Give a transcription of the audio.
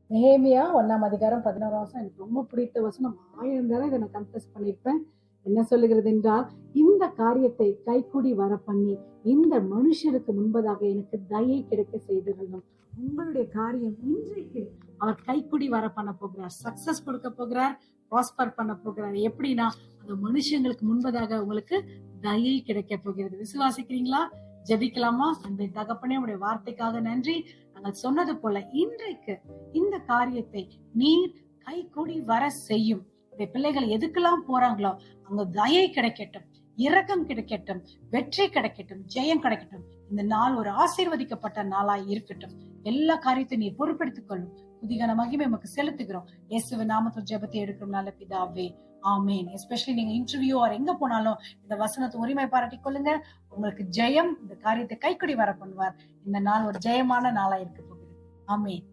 நெகேமியா 1 அதிகாரம் 11 எனக்கு ரொம்ப பிடித்த வசனம். 1000 தடவை இதை நான் கன்ஃபஸ் பண்ணியிருப்பேன். என்ன சொல்லுகிறது என்றால், இந்த காரியத்தை கைக்கூடி வர பண்ணி இந்த மனுஷருக்கு முன்பதாக எனக்கு தயை கிடைக்க செய்திருந்தோம். உங்களுடைய காரியம் இன்றைக்கு அவர் கைக்கூடி வர பண்ண போகிறார், சக்சஸ் கொடுக்க போகிறார், ப்ராஸ்பர் பண்ண போகிறார். எப்படின்னா, அந்த மனுஷங்களுக்கு முன்பதாக உங்களுக்கு தயை கிடைக்க போகிறது. விசுவாசிக்கிறீங்களா? ஜெபிக்கலாமா? அந்த தகப்பனே, உடைய வார்த்தைக்காக நன்றி. நாங்கள் சொன்னது போல இன்றைக்கு இந்த காரியத்தை நீர் கைகூடி வர செய்யும். பிள்ளைகள் எதுக்கெல்லாம் போறாங்களோ அங்க தயை கிடைக்கட்டும், இரக்கம் கிடைக்கட்டும், வெற்றி கிடைக்கட்டும், ஜெயம் கிடைக்கட்டும். இந்த நாள் ஒரு ஆசீர்வதிக்கப்பட்ட நாளாய் இருக்கட்டும். எல்லா காரியத்தையும் நீ பொறுப்பெடுத்துக் கொள்ளும். புதிகான மகிமை நமக்கு செலுத்துகிறோம். இயேசுவின் நாமத்தில் ஜெபத்தை எடுக்கும் நல்ல பிதாவே, ஆமேன். எஸ்பெஷலி நீங்க இன்டர்வியூ ஆர் எங்க போனாலும் இந்த வசனத்தை உரிமை பாராட்டிக் கொள்ளுங்க. உங்களுக்கு ஜெயம், இந்த காரியத்தை கைக்குடி வர பண்ணுவார். இந்த நாள் ஒரு ஜெயமான நாளா இருக்க போகுது. ஆமேன்.